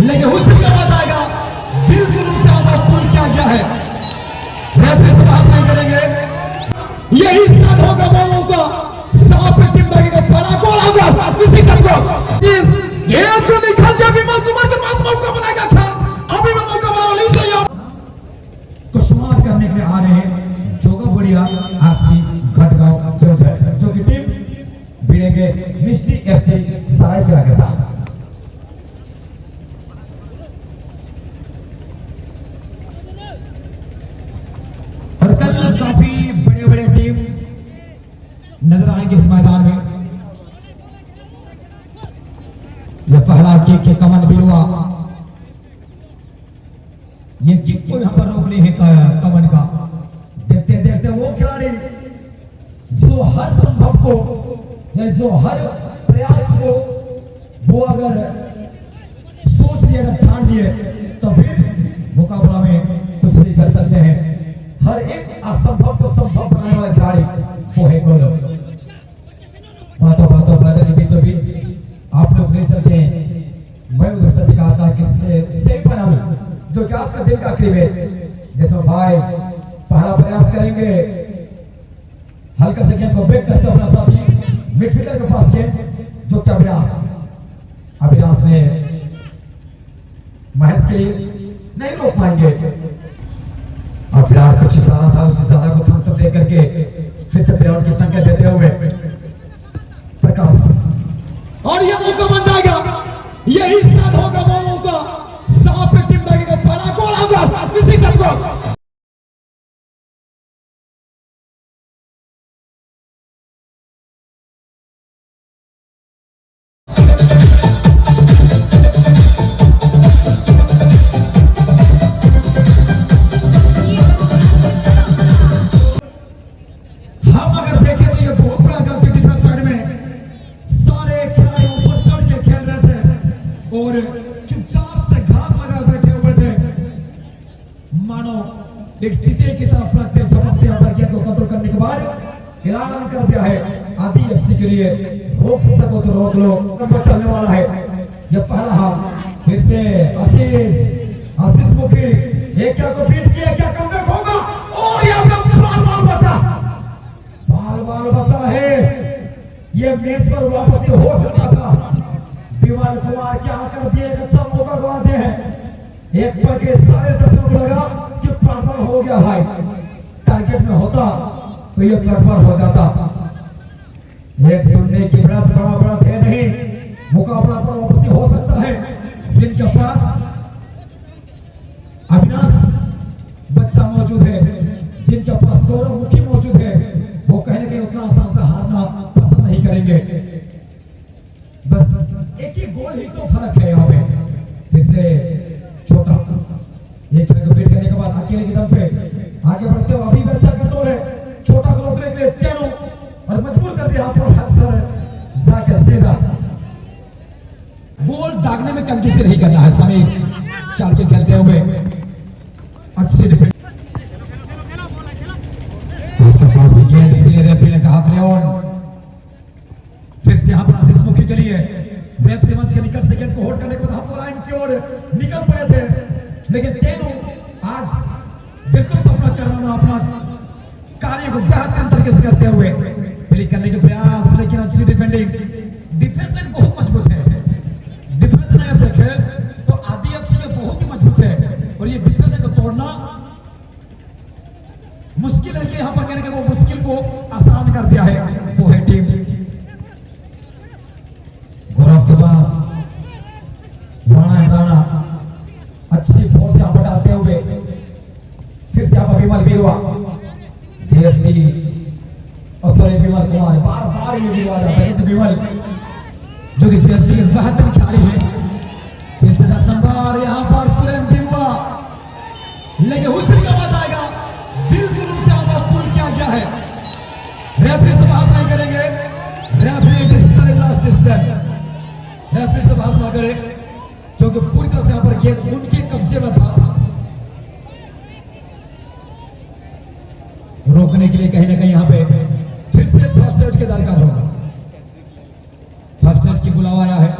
लेकिन हुस्न का बताएगा दिल के रूप से आपका पूर्ण किया गया है। रेफरी से बात नहीं करेंगे। यही स्थान होगा मोमो का सांप पे टिप लगेगा पड़ा कौन होगा किसी सबको ये तो निकल गया विमल कुमार के पास मौका बनाएगा क्या अभी मैं मौका बना नहीं चाहिए को शुमार करने के लिए आ रहे हैं जोगा बढ़िया आपसी घटगांव जो की टीम भिड़ेंगे मिस्टी एफसी सरायकेला के साथ। और कल काफी बड़े बड़े टीम नजर आएंगे इस मैदान में। यह पहला किक के कमन भी हुआ। ये किक को यहां पर रोक नहीं है कमन का। देखते देखते वो खिलाड़ी जो हर संभव को या जो हर प्रयास को वो अगर सोच लिए अगर ठान लिए तो फिर मुकाबला में कुछ नहीं कर सकते हैं। हर एक असंभव को संभव बनाने वाला खिलाड़ी वो है गौरव। बातों बातों बातों के बीचों बीच आप लोग नहीं समझे मैं उधर से कहा था कि सेम बनाऊं जो कि आपका दिल का करीब है। जिसमें भाई पहला प्रयास करेंगे हल्का से गेंद को ब्रेक करते अपना साथी मिडफील्डर के पास गेंद जो कि अविनाश ने महेश के नहीं रोक पाएंगे। अब फिलहाल कुछ इशारा था उस इशारा को थम्स अप लेकर के फिर से प्लेयर की संख्या देते हुए प्रकाश और यह मौका बन जाएगा। यही स्थान होगा मोमो का सांप पे टिप लगेगा पड़ा कौन होगा किसी सबको और चुपचाप से घात लगा बैठे हुए थे मानो एक सीधे की तरफ रखते समझते यहाँ पर गेंद को कंट्रोल करने के बाद ऐलान कर दिया है आदि एफसी के लिए रोक सको तो रोक लो चलने वाला है। यह पहला हाफ फिर से आशीष मुखी एक क्या को बीट किया क्या कमबैक होगा और यहाँ पे बाल बचा है। ये मैच पर वापस हो सकता था। विमल कुमार क्या कर दिए एक अच्छा मौका गवाते हैं। एक पर के सारे दर्शकों को लगा कि प्लाटफॉर्म हो गया भाई टारगेट में होता तो ये प्लाटफॉर्म हो जाता। एक सुनने की बड़ा है नहीं मुकाबला पर वापसी हो सकता है। जिनके पास अविनाश बच्चा मौजूद है जिनके पास गौरव मुखी मौजूद है वो कहीं ना कहीं उतना आसान से हारना पसंद नहीं करेंगे। बस एक ही गोल ही तो फर्क है यहाँ पे। फिर से छोटा एक तरह को बीट करने के बाद अकेले की दम पे आगे बढ़ते हो अभी भी अच्छा कंट्रोल है। छोटा को रोकने के लिए तेनो और मजबूर कर दिया पर हफ्तर जाके सीधा गोल दागने में कंजूसी नहीं करना है। समीर चाल के खेलते हुए अच्छी डिफेंस उसके पास गेंद इसलिए रेफरी ने कहा प्ले ऑन। फिर से यहाँ पर आशीष मुखी के लिए रेफरी मंच के निकट से गेंद को होल्ड करने के बाद हम लाइन की ओर निकल पड़े थे लेकिन तेनों आज बिल्कुल सपना करना अपना कार्य को बेहतर तरीके से करते हुए प्ले करने के प्रयास लेकिन अच्छी डिफेंडिंग डिफेंस लाइन बहुत मजबूत है। डिफेंस लाइन देखे तो आदि एफसी के बहुत ही मजबूत है और ये डिफेंस लाइन को तोड़ना मुश्किल है कि यहाँ पर कहने के वो मुश्किल को आसान कर दिया है वो है टीम गौरव के पास राणा अच्छी फोर्स यहाँ पर डालते हुए फिर से यहाँ पर विमल बीरवा जेएफसी और सॉरी विमल कुमार बार ये बीरवा जाता है तो विमल जो कि जेएफसी के बेहतरीन खिलाड़ी है। फिर से 10 नंबर यहाँ पर प्रेम बीरवा लेकिन हुस्न का बताएगा दिल के रूप से आपका पूर्ण किया गया है। रेफरी से बात नहीं करेंगे। रेफरी डिसीजन रेफरी से बात ना करें क्योंकि पूरी तरह से यहाँ पर गेंद उनके कब्जे में था। रोकने के लिए कहीं ना कहीं यहाँ पे फिर से फर्स्ट एड के दरकार होगा। फर्स्ट एड की बुलावा आया है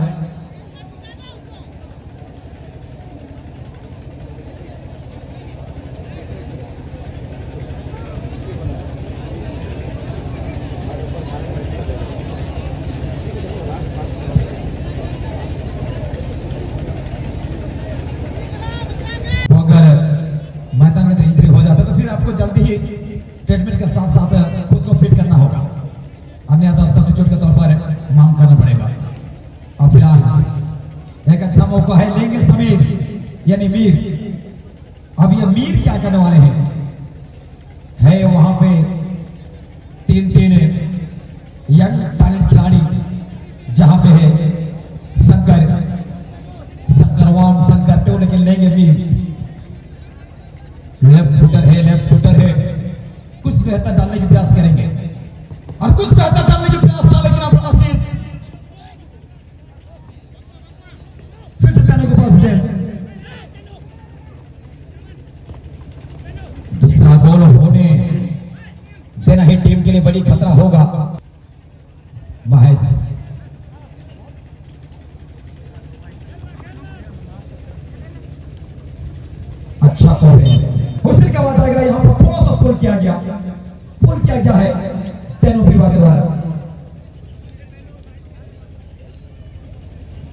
और फिलहाल एक अच्छा मौका है, लेंगे समीर यानी मीर। अब ये मीर क्या करने वाले हैं, है वहां पे तीन तीन यंग टैलेंट खिलाड़ी, जहां पे है शंकर टोल के लेंगे मीर। लेफ्ट शूटर है, कुछ बेहतर डालने की प्रयास करेंगे और कुछ बेहतर डालने की प्रयास था, लेकिन अब आशीष फिर से कहने के पास गेंद, दूसरा गोल होने देना ही टीम के लिए बड़ी खतरा होगा। महेश अच्छा कॉल है, उसके क्या बात आएगा, यहाँ पर थोड़ा सा पुल किया गया है तेनों विभाग के द्वारा।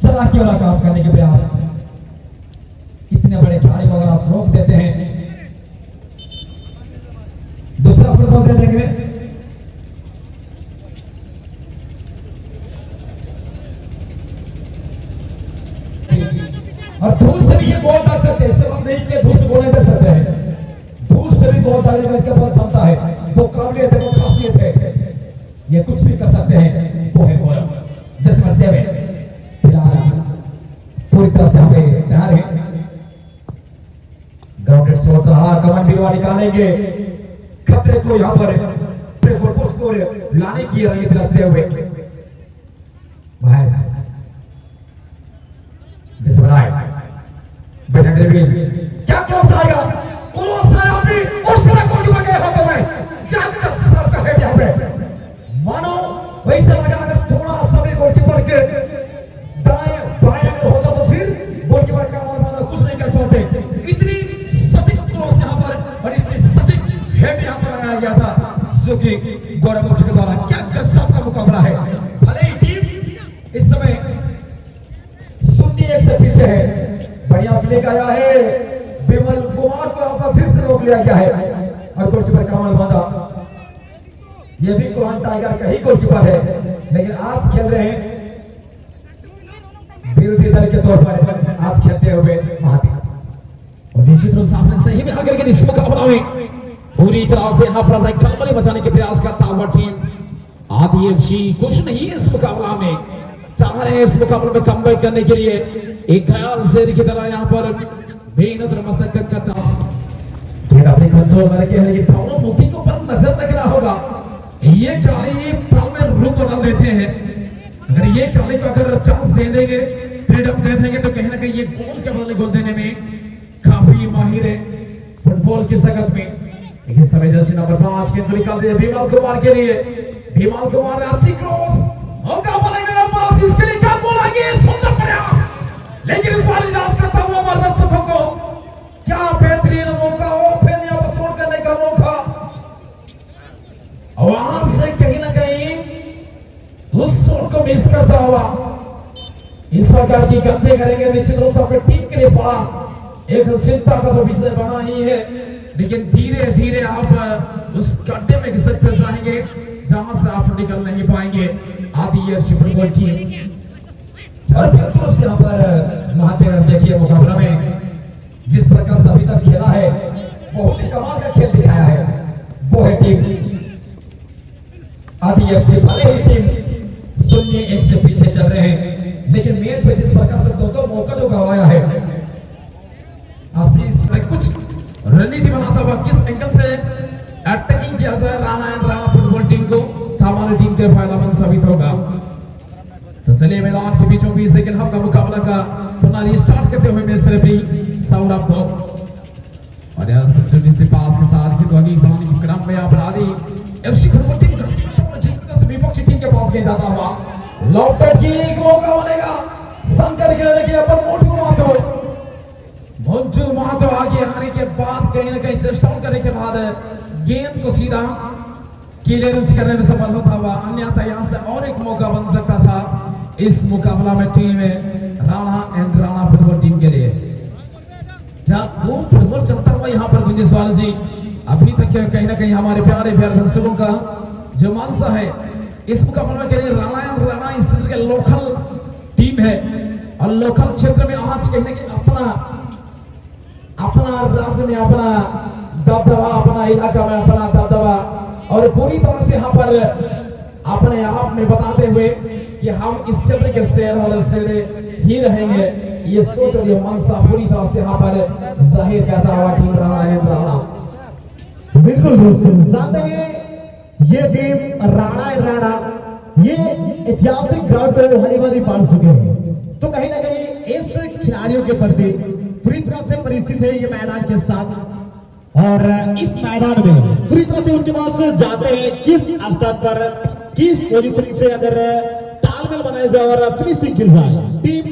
चलाकी वाला काम करने के प्रयास, इतने बड़े खिलाड़ी को अगर आप रोक देते हैं, दूसरा फुटबॉल दे देंगे। और धूल से भी ये गोल डाल सकते हैं, सिर्फ नहीं के धूल से गोल नहीं दे सकते हैं, धूल से भी गोल डालने का इनके पास क्षमता है, वो काबिलियत है, वो खासियत है, ये कुछ भी कर सकते हैं, वो है गोल जिसमें सेवे। फिलहाल पूरी तरह से हमें तैयार है, ग्राउंडेड शॉट रहा, कमान बिरवा निकालेंगे, खतरे को यहाँ पर गोल पोस्ट को लाने की रणनीति रचते हुए महेश जिस बनाए क्या क्रॉस आएगा, भी उस तरह गोलकीपर के हाथों में सबका हेड यहाँ पे, मानो वैसे लगा अगर थोड़ा सा भी गोलकीपर के दाएं बाएं अगर होता तो फिर गोलकीपर का माना कुछ नहीं कर पाते। इतनी सटीक क्रॉस यहाँ पर और इतनी सटीक हेड यहाँ पर लगाया गया था, जो कि गौरव के द्वारा क्या गजब का मुकाबला है। भले ही टीम इस समय 0-1 से पीछे है, बढ़िया प्ले आया है, विमल कुमार को यहाँ पर फिर से रोक लिया गया है और गोलकीपर कमाल बांधा, ये भी कुरान टाइगर का ही गोलकीपर है, लेकिन आज खेल रहे हैं विरोधी दल के तौर पर, आज खेलते हुए महाती और निश्चित रूप से आपने सही में आकर के इस मुकाबला में पूरी तरह से यहाँ पर अपने कलबली बचाने के प्रयास करता हुआ टीम आदि एफसी कुछ नहीं है इस मुकाबला में, चाह रहे हैं इस मुकाबले में कमबैक करने के लिए, एक घायल शेर की तरह यहाँ पर बेहद मशक्कत करता अपने कंट्रोल में रखे हैं, लेकिन दोनों मुखी को पर नजर रखना होगा। ये खिलाड़ी पल में रुख बदल देते हैं, अगर ये खिलाड़ी को अगर चांस दे देंगे, फ्रीडम दे देंगे तो कहीं ना कहीं ये गोल के बदले गोल देने में काफी माहिर है फुटबॉल की जगत में। लेकिन समय जर्सी नंबर 5 के निकाल दिया विमल कुमार के लिए, विमल कुमार ने अच्छी क्रॉस, मौका बनेगा पास, इसके लिए क्या बोल आगे, सुंदर प्रयास, लेकिन इस वाली दास करता हुआ दर्शकों को क्या बेहतरीन मौका, ओपन या छोड़ करने का मौका, और वहां से कहीं ना कहीं उस शॉट को मिस करता हुआ इस प्रकार की गलती करेंगे, निश्चित रूप से अपनी टीम के लिए बड़ा एक चिंता का तो विषय बना ही है। लेकिन धीरे धीरे आप उस गड्ढे में घिसकते जाएंगे जहां से आप निकल नहीं पाएंगे। आदि एफसी फुटबॉल टीम और यहाँ पर महादेव देखिए मुकाबला में जिस प्रकार से अभी तक खेला है, बहुत ही कमाल का खेल दिखाया है, वो है टीम आदि एफसी। भले ही टीम 0-1 से पीछे चल रहे हैं, लेकिन मैच में जिस प्रकार से दो मौका जो गंवाया है, आशीष कुछ रणनीति बनाता हुआ किस एंगल से अटैकिंग किया जाए राणा फुटबॉल टीम को, हमारी टीम के फायदेमंद साबित होगा। तो चलिए मैदान के बीचों बीच सेकंड हाफ का मुकाबला का पुनः रिस्टार्ट करते हुए मैच रेफरी सौरभ को और यार छोटी सी पास के साथ ही आगे बढ़ाने के क्रम में यहाँ पर आदि एफसी फुटबॉल टीम जिस तरह से विपक्षी टीम के पास गया जाता हुआ लॉफ्टेड की मौका बनेगा शंकर के, लेकिन पर मंजू महतो आगे आने के बाद कहीं ना कहीं चेस्ट आउट करने के बाद गेंद को सीधा क्लियरेंस करने में सफल होता हुआ, अन्यथा यहां से और एक मौका बन सकता था इस मुकाबला में टीम राणा फुटबॉल टीम के लिए। क्या वो फुटबॉल चलता हुआ यहाँ पर गुंजेश जी अभी तक कहीं ना कहीं हमारे प्यारे दर्शकों का जो मानसा है इस मुकाबले के लिए राणा इस के लोकल टीम टीम है और लोकल क्षेत्र में आज कहीं ना कहीं अपना राज्य में अपना दबदबा, अपना इलाका में अपना दबदबा और पूरी तरह से यहाँ पर अपने आप में बताते हुए कि हम इस क्षेत्र के शेर वाले शेर ही रहेंगे, ये सोच और ये मनसा पूरी तरह से यहाँ पर जाहिर करता हुआ टीम रहा है राणा। बिल्कुल दोस्तों, जानते हैं ये टीम राणा ये ऐतिहासिक ग्राउंड को हरी भरी पाल चुके हैं, तो कहीं ना कहीं इस खिलाड़ियों के प्रति पूरी तरह से परिचित है ये मैदान के साथ। और इस मैदान में पूरी तरह से उनके पास जाते हैं किस स्तर पर किस पोजीशन से अगर तालमेल बनाया जाए और फिनिशिंग की जाए टीम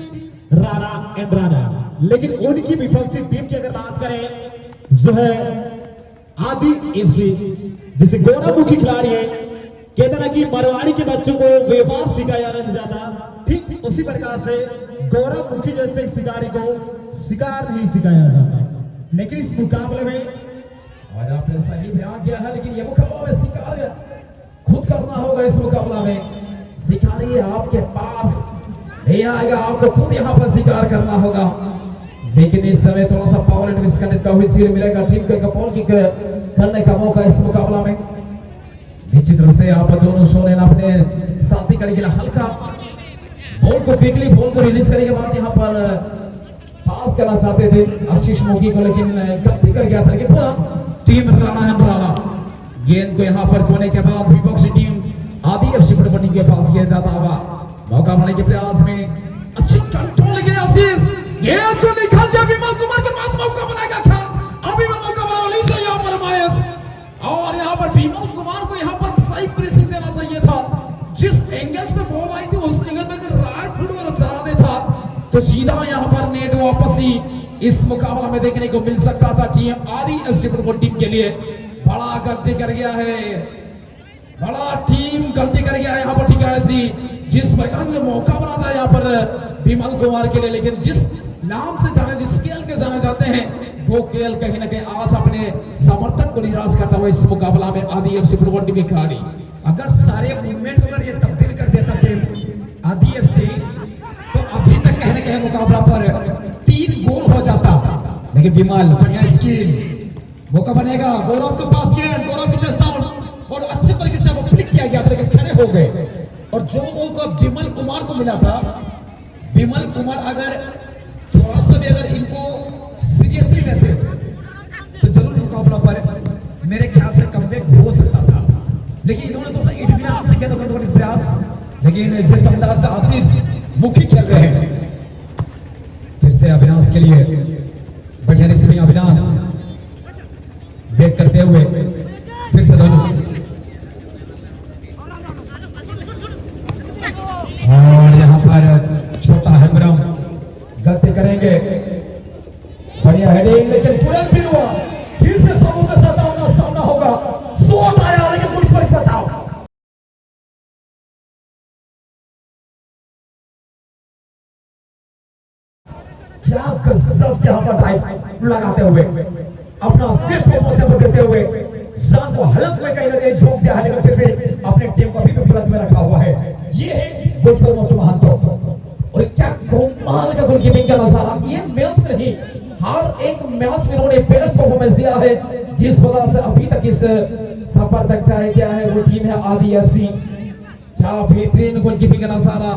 राणा। लेकिन उनकी विपक्षी टीम की अगर बात करें जो है आदि एफसी, जिसे गौरवमुखी खिलाड़ी है, कहते ना कि मरवाड़ी के बच्चों को व्यापार सिखाया नहीं जाता, ठीक उसी प्रकार से गौरवमुखी जैसे शिकारी को शिकार नहीं सिखाया जाता। लेकिन इस मुकाबले में और आपने सही बयान किया है, लेकिन ये मुकाबला में शिकार खुद करना होगा। इस मुकाबला में शिकारी आपके पास नहीं आएगा, आपको खुद यहाँ पर शिकार करना होगा। लेकिन इस समय थोड़ा सा पावर एंड डिस्कनेक्ट का हुई सील मिलेगा टीम को, एक बॉल किक करने का मौका इस मुकाबला में। निश्चित रूप से आप दोनों सोरेन अपने साथी करने के लिए हल्का बॉल को क्विकली बॉल को रिलीज करने के बाद यहाँ पर पास करना चाहते थे आशीष मोगी को, लेकिन गलती कर गया था। लेकिन पूरा टीम राणा गेंद को यहाँ पर खोने के बाद विपक्षी टीम आदि एफसी पटपटी के पास गेंद आता हुआ मौका बनाने के प्रयास में अच्छी कंट्रोल के आशीष गेंद को निकाल दिया, विमल कुमार के पास मौका बनाएगा क्या? अभी मैं मौका बना लीजिए यहाँ पर मायस, और यहाँ पर विमल कुमार को यहाँ पर सही प्रेसिंग देना चाहिए था। जिस एंगल से बॉल आई थी उस एंगल में अगर राइट फुट में चला देता तो सीधा यहाँ पर नेट वापसी इस मुकाबला में देखने को मिल सकता था। टीम आदि एफसी फुटबॉल टीम के लिए बड़ा गलती कर गया है, बड़ा टीम गलती कर गया है यहाँ पर, ठीक है जी। जिस प्रकार से मौका बना था यहाँ पर विमल कुमार के लिए, लेकिन जिस नाम से जाने जिस खेल के जाने जाते हैं वो खेल कहीं ना कहीं आज अपने समर्थक को निराश करता हुआ इस मुकाबला में आदि एफसी फुटबॉल टीम के खिलाड़ी। अगर सारे मूवमेंट अगर ये तब्दील कर देता टीम आदि एफसी तो अभी तक कहीं ना कहीं मुकाबला पर 3 गोल हो जाता। लेकिन विमल बढ़िया स्किल, मौका बनेगा गौरव के पास, गेंद गौरव की चेस्ट आउट और अच्छे तरीके से वो फ्लिक किया गया था, लेकिन खड़े हो गए। और जो मौका विमल कुमार को मिला था, विमल कुमार अगर थोड़ा सा भी अगर इनको सीरियसली लेते तो जरूर मुकाबला पर मेरे ख्याल से कमबैक हो सकता था। लेकिन इन्होंने थोड़ा सा इटमिनान से किया था प्रयास, लेकिन जिस अंदाज से आशीष मुखी खेल रहे हैं, फिर से अविनाश के लिए बढ़िया रिसीविंग, अविनाश बैक करते हुए फिर से दोनों, और यहाँ पर छोटा हेमरम गलती करेंगे, बढ़िया हेडिंग, लेकिन तुरंत भी हुआ, फिर से सबों का सामना होगा। शॉट आया लेकिन कुछ बचाओ, क्या गजब यहाँ पर टाइप लगाते हुए अपना बेस्ट परफॉर्मेंस देते हुए जान को हलक में कहीं ना कहीं झोंक दिया है, लेकिन फिर भी अपनी टीम को अभी भी फ्लंग में रखा हुआ है। ये है गोलकीपर मोटू महांतो, और क्या कमाल का गोलकीपिंग का नजारा। ये मैच में नहीं, हर एक मैच में उन्होंने बेस्ट परफॉर्मेंस दिया है, जिस वजह से अभी तक इस सफर तक तय किया है वो टीम है आदि एफसी। क्या बेहतरीन गोलकीपिंग का नजारा,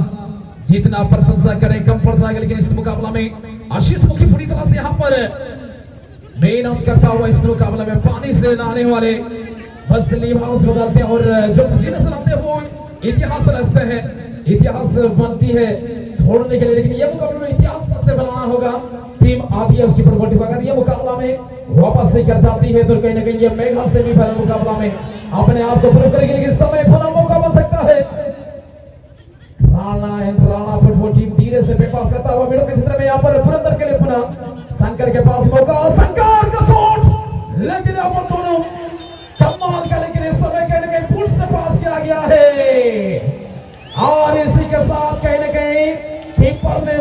जितना प्रशंसा करें कम पड़ जाएगा। लेकिन इस मुकाबला में आशीष मुखी पूरी तरह से यहाँ पर मेहनत करता हुआ इस मुकाबले में पानी से नहाने वाले बस लिबास बदलते हैं, और जो पसीने से नहाते हैं वो इतिहास रचते हैं, इतिहास बनती है छोड़ने के लिए। लेकिन ये मुकाबले में इतिहास सबसे बनाना होगा टीम आदि एफसी फुटबॉल टीम। अगर ये मुकाबला में वापस से कर जाती है तो कहीं ना कहीं ये मेगा सेमीफाइनल मुकाबला में अपने आप को प्रूव करेगी, लेकिन समय पुनः मौका बन सकता है। राणा फुटबॉल टीम धीरे से बेपास करता हुआ मिडल के क्षेत्र में यहाँ पर पुरंदर के लिए पुनः शंकर के पास मौका, शंकर का शॉट, लेकिन यहाँ पर दोनों कमाल का, लेकिन इस समय कहीं ना कहीं पुश से पास किया गया है, और इसी के साथ कहीं ना कहीं कीपर ने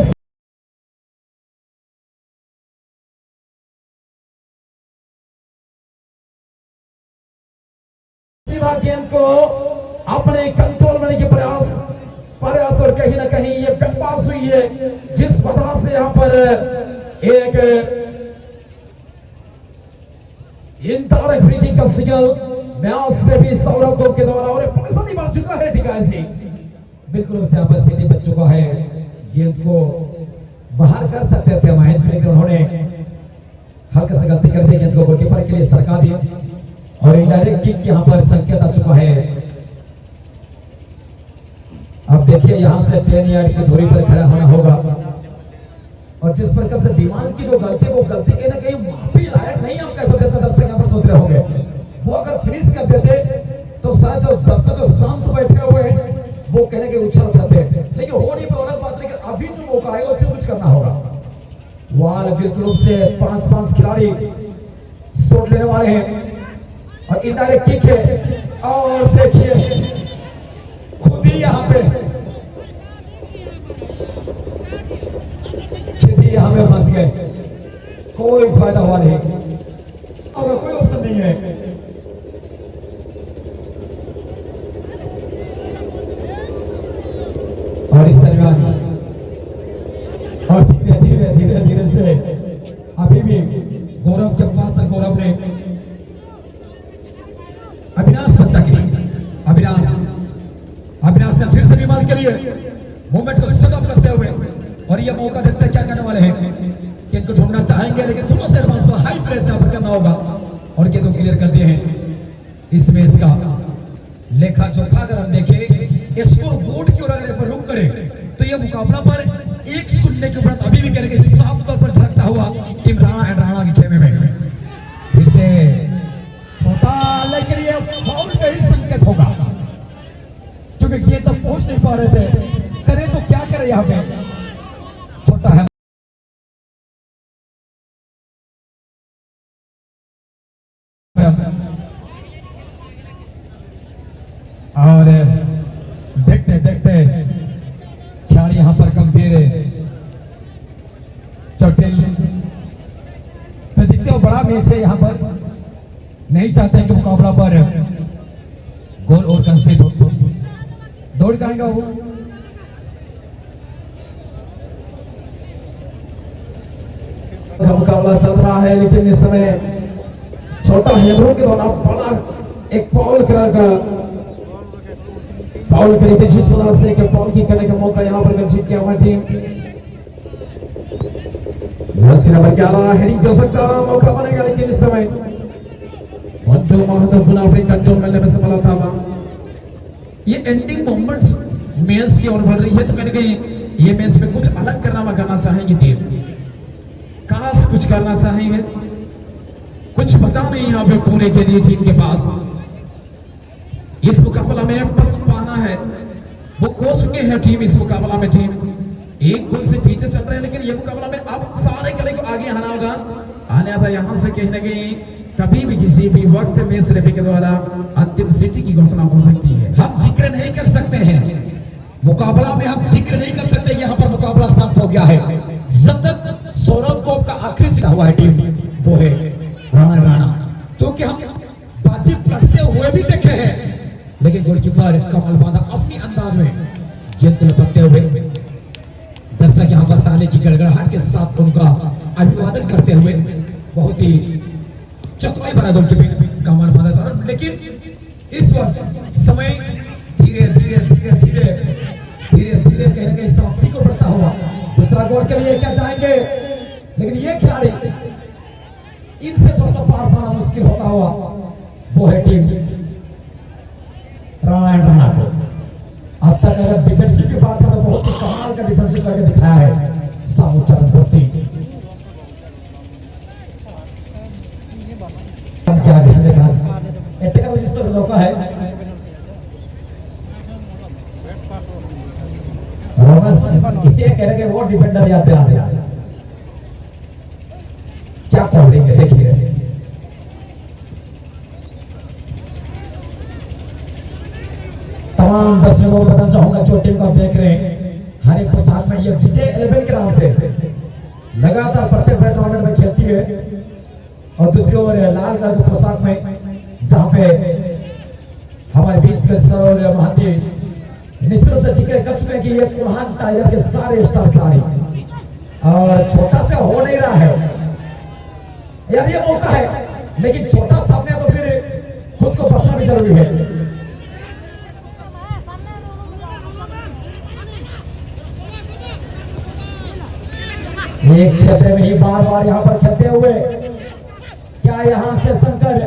सीधा गेंद को अपने कंट्रोल में के प्रयास प्रयास और कहीं ना कहीं ये बकवास हुई है, जिस वजह से यहाँ पर एक इंटायर फ्रीकिंग का सिग्नल मैच से भी सौरभ गोप के द्वारा और पोजीशन ही बढ़ चुका है ठिकाने से। बिल्कुल उससे यहाँ पर सिटी बच चुका है, गेंद को बाहर कर सकते थे महेश, लेकिन उन्होंने हल्का सा गलती कर दी, गेंद को गोलकीपर के लिए सरका दी और इनडायरेक्ट किक यहाँ पर संकेत आ चुका है। अब देखिए यहाँ से 10 यार्ड की दूरी पर खड़ा होना होगा और जिस प्रकार से विमान की जो गलती, वो गलती कहीं ना कहीं माफी लायक नहीं, हम कह सकते थे। दर्शक यहाँ पर सोच रहे होंगे वो अगर फिनिश कर देते तो शायद जो दर्शक जो शांत बैठे हुए हैं वो कहने के उछल उठाते, लेकिन हो नहीं पा अलग बात। लेकिन अभी जो मौका है उससे कुछ करना होगा। वाल बिल्कुल रूप से 5-5 खिलाड़ी शॉट लेने वाले हैं और इनडायरेक्ट किक है और देखिए खुद ही यहाँ पे यहाँ पे फंस गए, कोई फायदा हुआ नहीं और कोई ऑप्शन नहीं है। और इस दरमियान और धीरे धीरे धीरे धीरे से अभी भी गौरव के पास था, गौरव ने अविनाश बच्चा के लिए अविनाश ने फिर से विमान के लिए मूवमेंट को सेटअप करते हुए और ये मौका देखते हैं क्या करने वाले हैं कि इनको ढूंढना चाहेंगे, लेकिन थोड़ा सा एडवांस में हाई प्रेस यहाँ पर करना होगा और ये तो क्लियर कर दिए हैं। इस मैच का लेखा जोखा अगर हम देखें स्कोर बोर्ड की ओर अगर एक बार रुक करें तो ये मुकाबला पर 1-0 के उपरांत अभी भी करेंगे साफ तौर पर झलकता हुआ टीम राणा एंड राणा के खेमे में। फिर से छोटा लेकिन ये फाउल का ही संकेत होगा क्योंकि ये तो पहुंच नहीं पा रहे थे, करें तो क्या करें यहाँ पे, छोटा है और देखते देखते खिलाड़ी यहाँ पर गंभीर चोटिल दिखते हो बड़ा मैच है, यहाँ पर नहीं चाहते कि मुकाबला पर गोल और कंसीड हो। दौड़ जाएगा वो मुकाबला चल रहा है, लेकिन इस समय छोटा हेब्रो के द्वारा बड़ा एक फाउल करी थी, जिस वजह से फाउल की करने का मौका यहाँ पर जीत किया हुआ टीम जर्सी नंबर 11 हेडिंग हो सकता मौका बनेगा, लेकिन इस समय जो महत्वपूर्ण अपने कंट्रोल मिलने में सफलता हुआ। ये एंडिंग मोमेंट्स मैच की ओर बढ़ रही है, तो कहीं कहीं ये मैच में कुछ अलग करना चाहेंगे टीम, काश कुछ करना चाहेंगे, कुछ बचा नहीं यहाँ पे पूरे के लिए टीम के पास। इस मुकाबला में बस पाना है, वो खो चुके हैं टीम इस मुकाबला में, टीम एक गोल से पीछे चल रहे हैं, लेकिन ये मुकाबला में अब सारे गले को आगे आना होगा। आने था यहाँ से कहीं ना कहीं कभी भी किसी भी वक्त में रेफरी के द्वारा अंतिम सिटी की घोषणा हो सकती है। हम जिक्र नहीं कर सकते हैं मुकाबला में, हम जिक्र नहीं कर सकते, यहाँ पर मुकाबला समाप्त हो गया है। जब तक सौरभ गोप का आखिरी सीधा हुआ है टीम वो है राणा, क्योंकि हम बाजी पलटते हुए भी देखे हैं, लेकिन गोलकीपर कमल बांधा अपनी अंदाज में गेंद को लपकते हुए दर्शक यहाँ पर ताले की गड़गड़ाहट के साथ उनका अभिवादन करते हुए बहुत ही चतुराई भरा गोलकीपर कमल बांधा था। लेकिन इस वक्त समय धीरे धीरे धीरे धीरे धीरे धीरे कहीं ना कहीं समाप्ति को बढ़ता हुआ। दूसरा गोल के लिए क्या चाहेंगे, लेकिन ये खिलाड़ी इनसे थोड़ा सा पार पाना मुश्किल होता हुआ वो है टीम राणा को। अब तक अगर डिफेंसिव की बात करें तो बहुत ही कमाल का डिफेंसिव करके दिखाया है सामू चरण भट्टी। क्या देखा इतने का जिस पर लौका है ये कह रहे वो डिफेंडर याद पे आ रहा है, क्या कॉल देंगे देखिए। तमाम दर्शकों को बताना चाहूंगा जो टीम को आप देख रहे हैं हर एक को साथ में ये विजय 11 के नाम से लगातार प्रत्येक टूर्नामेंट में खेलती है, और दूसरी ओर लाल कलर के पोशाक में जहां पे हमारे 20 के सर महाती निश्चित रूप से जिक्र कर चुके हैं कि ये कुल्हान टाइगर के सारे स्टार खिलाड़ी और छोटा से हो नहीं रहा है यार, ये मौका है लेकिन छोटा सामने तो फिर खुद को बचना भी जरूरी है। एक क्षेत्र में ही बार बार यहाँ पर खेलते हुए क्या यहाँ से शंकर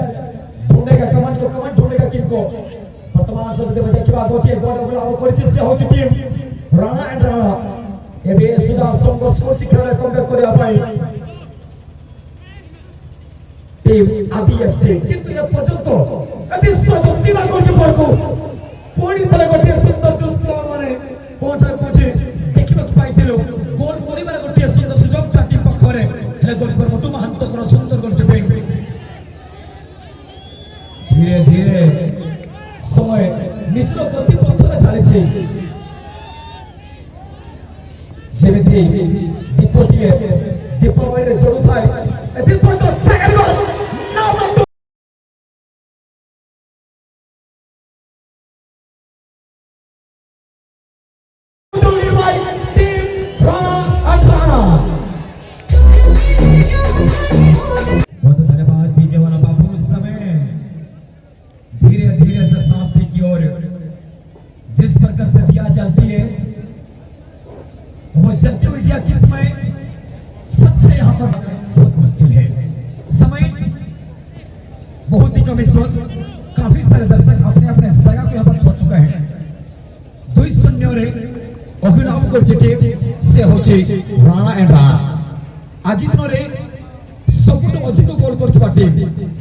ढूंढेगा कमन को, कमन ढूंढेगा किनको? वर्तमान समय देखिए गोटे गोटे परिचित से होची टीम राणा एंड राणा एबे सुधा संघर्ष करछि खेल कमबैक करिया पाई टीम आदिएफसी, किंतु ये पर्यंत अति सदस्यता गोलकीपर को पूरी तरह गोटे सुंदर दृश्य माने कोठा कोठे देखिबा पाइथिलो गोल करिबार गोटे सुंदर सुजोग टीम पखरे हेले गोलकीपर मोटू महांत कर सुंदर गोल कीपिंग। धीरे धीरे समय निजर गति पथरे चालिछि जेमिति दीपटिए दीपावली जोड़ू थाए एति सुंदर सेकंड गोल नाउ बहुत धन्यवाद दीजिए वाला बाबू। उस समय धीरे धीरे से समाप्ति की ओर जिस प्रकार से दिया जलती है वो जलती हुई दिया किस समय सबसे यहाँ पर बहुत मुश्किल है। समय बहुत ही कम, इस वक्त काफी सारे दर्शक अपने अपने जगह को यहाँ पर छोड़ चुके हैं। 2-0 रे अभिनव को जिते से होचे राणा एंड राणा आज रे सबुठ अधिक गोल करथिबा टीम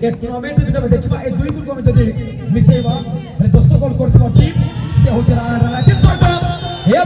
ए टूर्नामेंट जेटा देखिबा ए दुई गोल में जदी मिसेबा 10 गोल करथिबा टीम से होचे राणा राणा के स्वागत ए